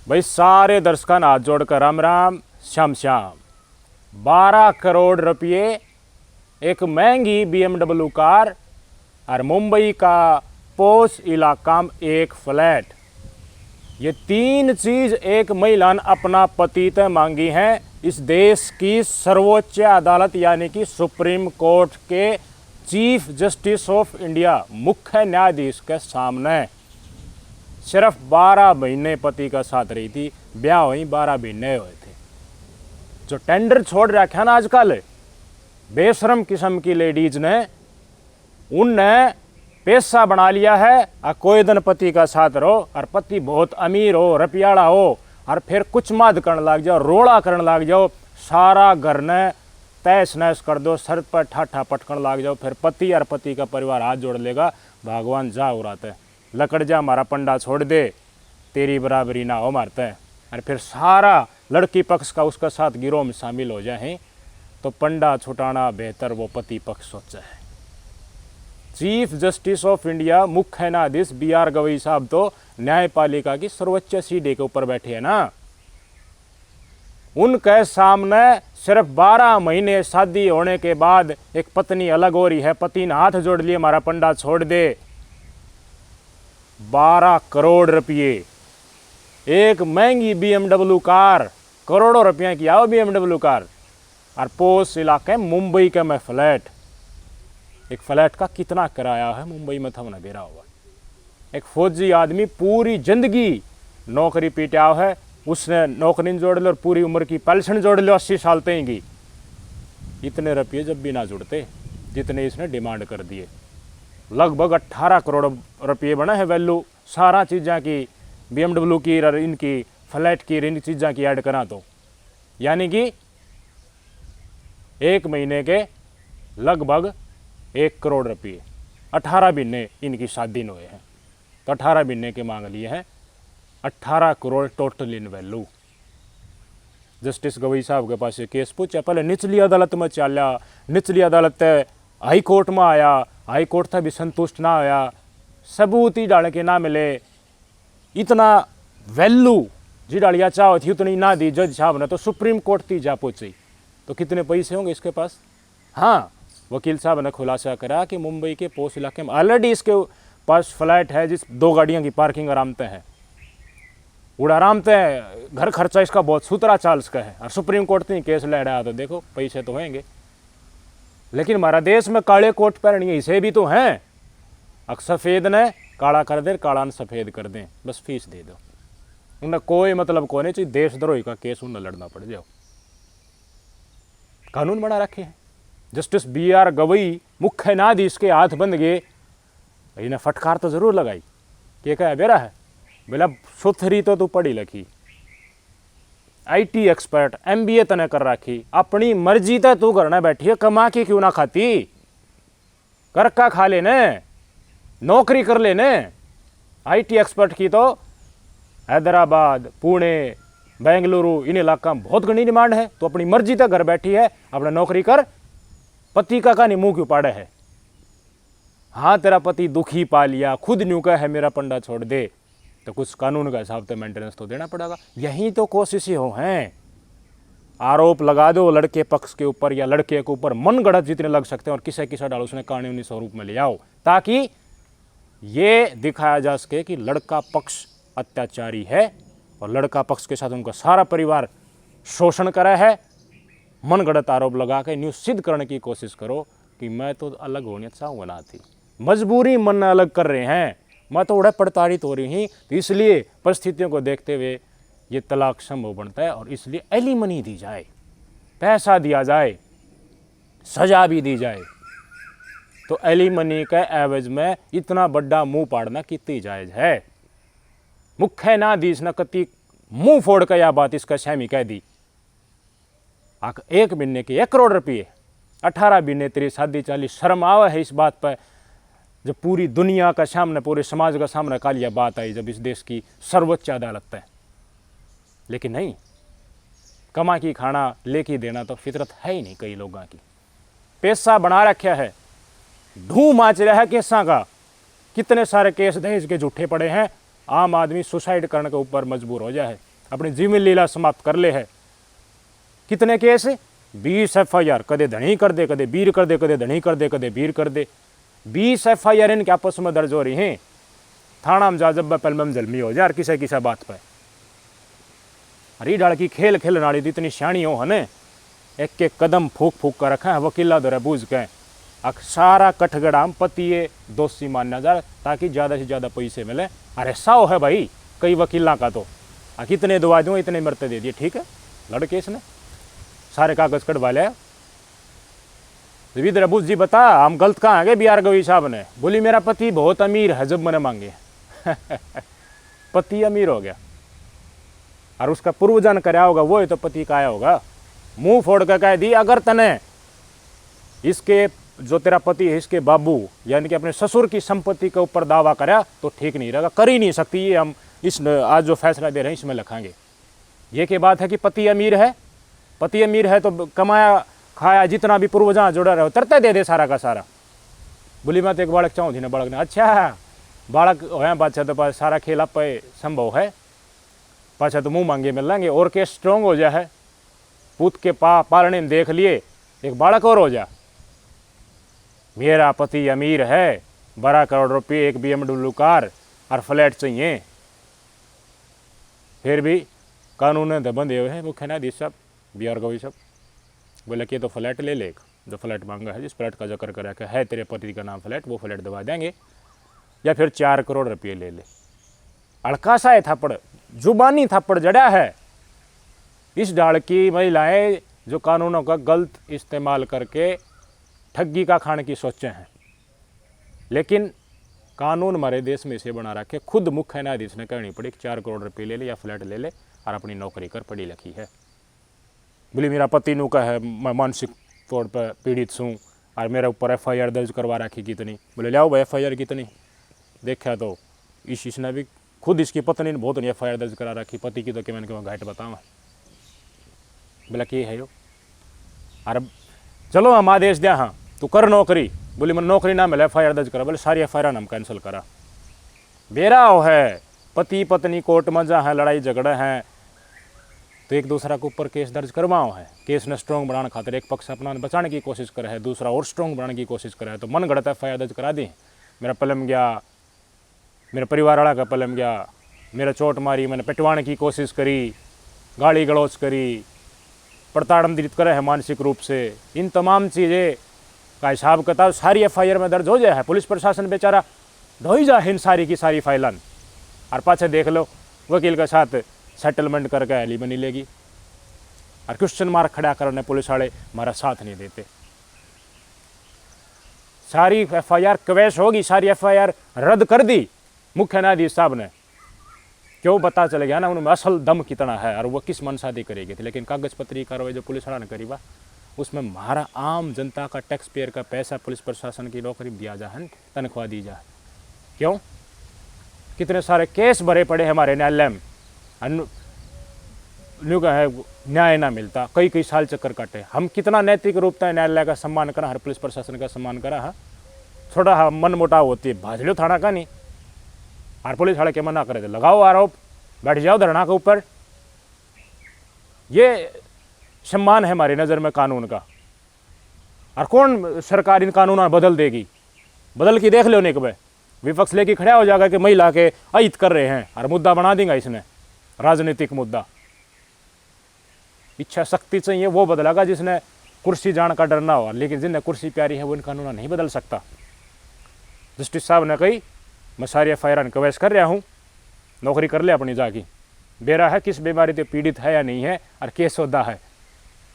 भाई सारे दर्शकों हाथ जोड़कर राम राम श्याम श्याम। 12 करोड़ रुपये एक महंगी BMW कार और मुंबई का पोश इलाका में एक फ्लैट, ये तीन चीज एक महिला ने अपना पति तय मांगी है इस देश की सर्वोच्च अदालत यानी कि सुप्रीम कोर्ट के चीफ जस्टिस ऑफ इंडिया मुख्य न्यायाधीश के सामने। सिर्फ 12 महीने पति का साथ रही थी, ब्याह हुई 12 महीने हुए थे। जो टेंडर छोड़ रखा ना आजकल बेशरम किस्म की लेडीज ने, उनने पैसा बना लिया है और कोई दिन पति का साथ रहो और पति बहुत अमीर हो, रुपयाला हो और फिर कुछ माद करने लग जाओ, रोड़ा करने लग जाओ, सारा घर ने तहस नहस कर दो, सर पर ठाठा पटकन लग जाओ, फिर पति और पति का परिवार हाथ जोड़ लेगा, भगवान जा उड़ाते हैं, लकड़ जा हमारा पंडा छोड़ दे, तेरी बराबरी ना हो मारते हैं। और फिर सारा लड़की पक्ष का उसका साथ गिरोह में शामिल हो जाए तो पंडा छुटाना बेहतर वो पति पक्ष सोचा है। चीफ जस्टिस ऑफ इंडिया मुख्य न्यायाधीश BR गवई साहब तो न्यायपालिका की सर्वोच्च सीढ़ी के ऊपर बैठे हैं ना, उनके सामने सिर्फ 12 महीने शादी होने के बाद एक पत्नी अलग हो रही है, पति ने हाथ जोड़ लिए हमारा पंडा छोड़ दे। 12 करोड़ रुपये एक महंगी BMW कार, करोड़ों रुपये की आओ BMW कार, और पोश इलाके मुंबई के में फ्लैट। एक फ्लैट का कितना किराया है मुंबई में था ना बेरा हुआ। एक फौजी आदमी पूरी जिंदगी नौकरी पीटा है, उसने नौकरी जोड़ लो और पूरी उम्र की पेंशन जोड़ लो 80 साल तक की, इतने रुपये जब भी ना जुड़ते जितने इसने डिमांड कर दिए। लगभग 18 करोड़ रुपये बना है वैल्यू सारा चीज़ा की, BMW की और इनकी फ्लैट की इन चीज़ा की ऐड करा तो, यानी कि एक महीने के लगभग 1 करोड़ रुपये। 18 महीने इनकी शादी हुए हैं तो 18 महीने के मांग लिए हैं 18 करोड़ टोटल इन वैल्यू। जस्टिस गवई साहब के पास ये केस पूछा, पहले निचली अदालत में चला, निचली अदालत हाई कोर्ट में आया, हाई कोर्ट था भी संतुष्ट ना आया, सबूत ही डाल के ना मिले, इतना वैल्यू जी डालिया चाहो थी उतनी ना दी जज साहब ने, तो सुप्रीम कोर्ट थी जा पहुंची, तो कितने पैसे होंगे इसके पास। हाँ, वकील साहब ने खुलासा करा कि मुंबई के पोश इलाके में ऑलरेडी इसके पास फ्लैट है जिस 2 गाड़ियों की पार्किंग आरामते है, उड़ा आरामते है, घर खर्चा इसका बहुत सुतरा चार्ज का है, और सुप्रीम कोर्ट ने केस ले रहा तो देखो पैसे तो होंगे। लेकिन हमारा देश में काले कोट पहननी इसे भी तो हैं, सफ़ेद ने काला कर दे, काला ने सफ़ेद कर दें, बस फीस दे दो, उन्हें कोई मतलब को नहीं चाहिए, देशद्रोही का केस उन्हें लड़ना पड़ जाओ। कानून बना रखे हैं। जस्टिस BR गवई मुख्य न्यायाधीश के हाथ बंद गए, इन्हें फटकार तो जरूर लगाई कि क्या बेरा है, बोला सुथरी तो तू पढ़ी लिखी, IT एक्सपर्ट, MBA तने कर रखी, अपनी मर्जी तक तू करना बैठी है, कमा के क्यों ना खाती, कर का खा लेने, नौकरी कर लेने। IT एक्सपर्ट की तो हैदराबाद, पुणे, बेंगलुरु इन इलाका में बहुत घनी डिमांड है, तो अपनी मर्जी तक घर बैठी है, अपना नौकरी कर, पति का कहानी मुंह क्यों पाड़े है। हाँ, तेरा पति दुखी पा लिया, खुद न्यू का है मेरा पंडा छोड़ दे, तो कुछ कानून का हिसाब से मेंटेनेंस तो देना पड़ेगा। यही तो कोशिशें हो हैं, आरोप लगा दो लड़के पक्ष के ऊपर या लड़के के ऊपर, मन गढ़त जितने लग सकते हैं, और किसे किसा डालो उसने कानूनी स्वरूप में ले आओ, ताकि ये दिखाया जा सके कि लड़का पक्ष अत्याचारी है और लड़का पक्ष के साथ उनका सारा परिवार शोषण करा है। मन गढ़त आरोप लगा के न्यूज़ सिद्ध करने की कोशिश करो कि मैं तो अलग होने चाहूँगा ना थी, मजबूरी मन अलग कर रहे हैं, मैं तो उड़े प्रताड़ित हो रही हूँ, तो इसलिए परिस्थितियों को देखते हुए ये तलाक संभव बनता है, और इसलिए एलिमनी दी जाए, पैसा दिया जाए, सजा भी दी जाए। तो एलिमनी के एवज में इतना बड़ा मुंह पाड़ना कितनी जायज़ है। मुख्य न्यायाधीश ने कति मुंह फोड़ कर यह बात इसका सहमी कह दी, 1 महीने के 1 करोड़ रुपये, 18 महीने तेरी शादी चाली, शर्म आवा है इस बात पर, जब पूरी दुनिया का सामने, पूरे समाज का सामने कालिया बात आई, जब इस देश की सर्वोच्च अदालत है। लेकिन नहीं, कमा की खाना लेके देना तो फितरत है ही नहीं कई लोगों की, पैसा बना रखा है, ढूं माच रहा है केसा का, कितने सारे केस दहेज के झूठे पड़े हैं, आम आदमी सुसाइड करने के ऊपर मजबूर हो जाए। अपनी जीवन लीला समाप्त कर ले है। कितने केस? 20 FIR, कदे धनी कर दे, कदे वीर कर दे, कदे धनी कर दे, कदे वीर कर दे। 20 FIR इनके आपस में दर्ज हो रही हैं। थाना में जा जब पल में जलमी हो जाए किसी किसी बात पर। अरे डाल की खेल खेल नाली इतनी श्याणी हो हने, एक एक कदम फूक फूक कर रखा है वकीला दौरे बूझ के सारा कठगड़ाम पतिए दोषी मानना जा ताकि ज़्यादा से ज़्यादा पैसे मिले। अरे 100 है भाई कई वकीलों का, तो कितने दवा दूँ इतने मरते दे दिए। ठीक है, लड़के इसने सारे कागज कटवा लिया। विद रबूज जी बता हम गलत कहाँ गए? BR गवई साहब ने बोली मेरा पति बहुत अमीर है जब मैंने मांगे। पति अमीर हो गया और उसका पूर्वजन कराया होगा वो ही तो पति का आया होगा। मुंह फोड़ कर कह दी अगर तने इसके जो तेरा पति है इसके बाबू यानी कि अपने ससुर की संपत्ति के ऊपर दावा करा तो ठीक नहीं रहेगा, कर ही नहीं सकती। ये हम इस आज जो फैसला दे रहे हैं इसमें लिखाएंगे। ये क्या बात है कि पति अमीर है? पति अमीर है तो कमाया खाया जितना भी पूर्वजा जुड़ा रहे तरते दे दे सारा का सारा। बोली मैं तो एक बालक चाहूँ थी ना, बालक ने अच्छा बालक हो पाछा तो पास सारा खेल आप संभव है, पाछा तो मुँह मांगे मिल लेंगे और के स्ट्रोंग हो जाए। पूत के पालने में देख लिए एक बालक और हो जा। मेरा पति अमीर है, 12 करोड़ रुपये, एक BMW कार और फ्लैट चाहिए। फिर भी कानून ने बंधे हुए हैं मुख्य न्यायाधीश साहब BR गवई साहब। बोले कि तो फ्लैट ले ले, जो फ्लैट मांगा है जिस फ्लैट का जिक्र करा कि है तेरे पति का नाम फ्लैट, वो फ्लैट दबा देंगे या फिर 4 करोड़ रुपये ले ले। अड़का सा है थप्पड़, जुबानी थप्पड़ जड़ा है। इस डाल की महिलाएं जो कानूनों का गलत इस्तेमाल करके ठगी का खाने की सोचे हैं, लेकिन कानून हमारे देश में इसे बना रखे। खुद मुख्य न्यायाधीश ने कहनी पड़ी 4 करोड़ रुपये ले ले या फ्लैट ले ले और अपनी नौकरी कर, पढ़ी लिखी है। बोली मेरा पति नु का है मैं मानसिक तौर पर पीड़ित हूँ और मेरे ऊपर FIR दर्ज करवा रखी कितनी। बोले ले आओ भाई FIR कितनी। देखा तो इसने भी खुद इसकी पत्नी ने बहुत नहीं FIR दर्ज करा रखी, पति की तो कि मैंने घाट बताऊँ। बोला कि है यो अरे चलो हम आदेश दिया हाँ तू कर नौकरी। बोली मैं नौकरी ना मिले FIR दर्ज करा। बोले सारी FIR हम कैंसिल करा। बेरा हो है पति पत्नी कोर्ट में जा है, लड़ाई झगड़े हैं तो एक दूसरा के ऊपर केस दर्ज करवाओ है। केस ने स्ट्रॉन्ग बनाने खातिर एक पक्ष अपना बचाने की कोशिश करे है, दूसरा और स्ट्रॉन्ग बनाने की कोशिश करे है, तो मन गढ़ता FIR दर्ज करा दी। मेरा पलम गया, मेरे परिवार वाला का पलम गया, मेरा चोट मारी, मैंने पिटवाने की कोशिश करी, गाली गलौज करी, प्रताड़ित करे है मानसिक रूप से। इन तमाम चीज़ें का हिसाब किताब सारी FIR में दर्ज हो जाए है। पुलिस प्रशासन बेचारा ढोई जा इन सारी की सारी फाइलन और पाछे देख लो वकील के साथ सेटलमेंट करके एली बनी लेगी और क्वेश्चन मार्क खड़ा करने पुलिस वाले हमारा साथ नहीं देते। सारी FIR क्वैश होगी, सारी FIR रद्द कर दी मुख्य न्यायाधीश साहब ने। क्यों पता चल गया ना उनमें असल दम कितना है और वो किस मनसादी करेगी थी। लेकिन कागज पत्री कार्रवाई जो पुलिस वाला ने करी उसमें हमारा आम जनता का टैक्स पेयर का पैसा पुलिस प्रशासन की नौकरी दिया जाए, तनख्वाह दी जाए। क्यों? कितने सारे केस भरे पड़े हैं हमारे न्यायालय में, है न्याय ना मिलता, कई कई साल चक्कर काटे। हम कितना नैतिक रूप से न्यायालय का सम्मान करा, हर पुलिस प्रशासन का सम्मान करा है। थोड़ा मन मुटाव होती है भाज लो थाना का नहीं और पुलिस वाले के मना करे थे लगाओ आरोप, बैठ जाओ धरना के ऊपर। ये सम्मान है हमारी नज़र में कानून का। और कौन सरकार इन कानून बदल देगी? बदल के देख लो नहीं कभी विपक्ष लेके खड़ा हो जाएगा कि महिला के अहित कर रहे हैं और मुद्दा बना देगा इसने राजनीतिक मुद्दा। इच्छा शक्ति चाहिए वो बदलेगा जिसने कुर्सी जान का डर ना हो, लेकिन जिन्हें कुर्सी प्यारी है वो इन कानून नहीं बदल सकता। जस्टिस साहब ने कही मैं सारी FIR इनक्वेस्ट कर रहा हूँ, नौकरी कर ले अपनी जाकी। बेरा है किस बीमारी से पीड़ित है या नहीं है और केस होता है।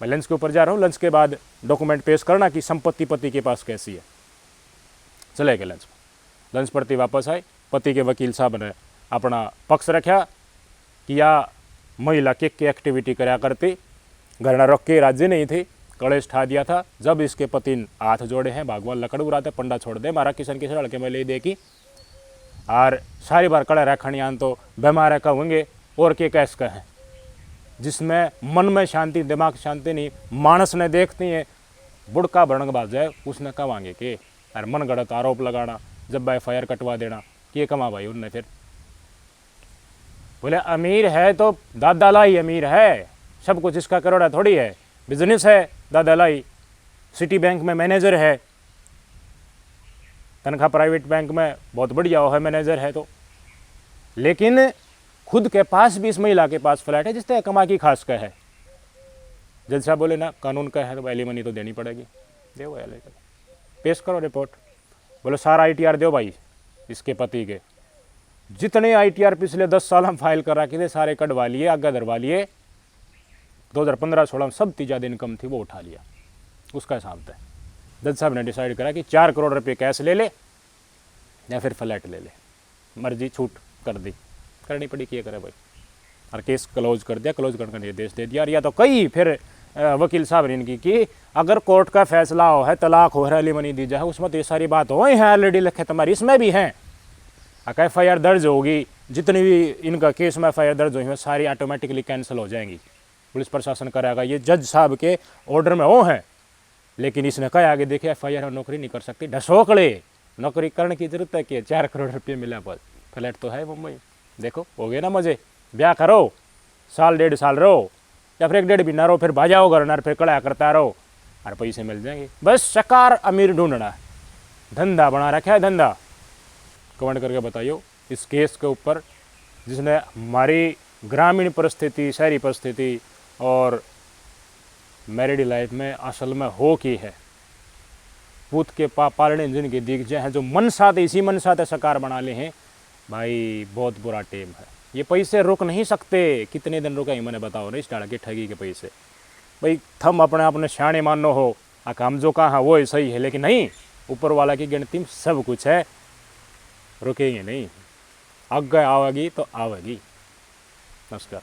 मैं लंच के ऊपर जा रहा हूँ, लंच के बाद डॉक्यूमेंट पेश करना कि संपत्ति पति के पास कैसी है। चले गए लंच पर। लंच पर वापस आए, पति के वकील साहब ने अपना पक्ष रखा कि या महिला के एक्टिविटी कराया करती, घर न रख के राज्य नहीं थी, कलेश ठा दिया था। जब इसके पति हाथ जोड़े हैं भगवान लकड़ उड़ाते पंडा छोड़ दे मारा किसन किसी लड़के में ले देखी और सारी बार कड़े रखनी आन तो बीमार का होंगे और के कैस का है जिसमें मन में शांति दिमाग शांति नहीं। मानस ने देखती है बुड़का भड़क बाज जाए उसने कमांगे के और मन गढ़त आरोप लगाना, जब FIR कटवा देना कि कमा भाई उनने फिर बोले अमीर है तो दादा ही अमीर है, सब कुछ इसका करोड़ा थोड़ी है, बिजनेस है दादा ही, सिटी बैंक में मैनेजर है, तनख्वाह प्राइवेट बैंक में बहुत बढ़िया है, मैनेजर है तो। लेकिन खुद के पास भी इस महिला के पास फ्लैट है जिससे कमा की खास का है। जज साहब बोले ना कानून का है तो एलिमनी तो देनी पड़ेगी, दो भाई पेश करो रिपोर्ट। बोले सारा ITR दो भाई, इसके पति के जितने ITR पिछले 10 साल हम फाइल कर रखे थे सारे कटवा लिए, आगे धरवा लिए। 2015-16 में सब तीजा दिन इनकम थी वो उठा लिया, उसका हिसाब था। जज साहब ने डिसाइड करा कि 4 करोड़ रुपये कैश ले ले या फिर फ्लैट ले ले, मर्जी छूट कर दी, करनी पड़ी, किया करे भाई। और केस क्लोज कर दिया, क्लोज करने का निर्देश दे दिया। और या तो कई फिर वकील साहब ने इनकी कि अगर कोर्ट का फैसला हो है, तलाक हो है, एलिमनी दी जाए, उसमें तो ये सारी बात हो हैं ऑलरेडी लिखे तुम्हारी, इसमें भी हैं। अगर FIR दर्ज होगी, जितनी भी इनका केस में FIR दर्ज हुई है सारी ऑटोमेटिकली कैंसिल हो जाएंगी, पुलिस प्रशासन करेगा। ये जज साहब के ऑर्डर में वो हैं। लेकिन इसने कहा आगे देखिए FIR और नौकरी नहीं कर सकती, ढसोकड़े नौकरी करने की जरूरत है कि 4 करोड़ रुपये मिला, पर फ्लैट तो है मुंबई, देखो हो गए ना मजे। ब्याह करो, साल 1.5 साल रहो या फिर 1-1.5 महीना रहो, फिर भाजाओ घर ना, फिर कड़ा करता रहो और पैसे मिल जाएंगे। बस शकार अमीर ढूंढना, धंधा बना रखा है, धंधा। कमेंट करके बताइयो इस केस के ऊपर जिसने हमारी ग्रामीण परिस्थिति, शहरी परिस्थिति और मैरिड लाइफ में असल में हो की है। पूत के पालने जिनके दिख जाए हैं, जो मन साथ इसी मन साथ शकार बना ले हैं भाई, बहुत बुरा टेम है। ये पैसे रुक नहीं सकते, कितने दिन रुकेंगे मैंने बताओ ना इस डाल के ठगी के पैसे। भाई थम अपने अपने शाने मानो हो, हम जो कहा वो सही है, लेकिन नहीं, ऊपर वाला की गिनती में सब कुछ है, रुकेंगे नहीं। आगे आवेगी तो आवेगी। नमस्कार।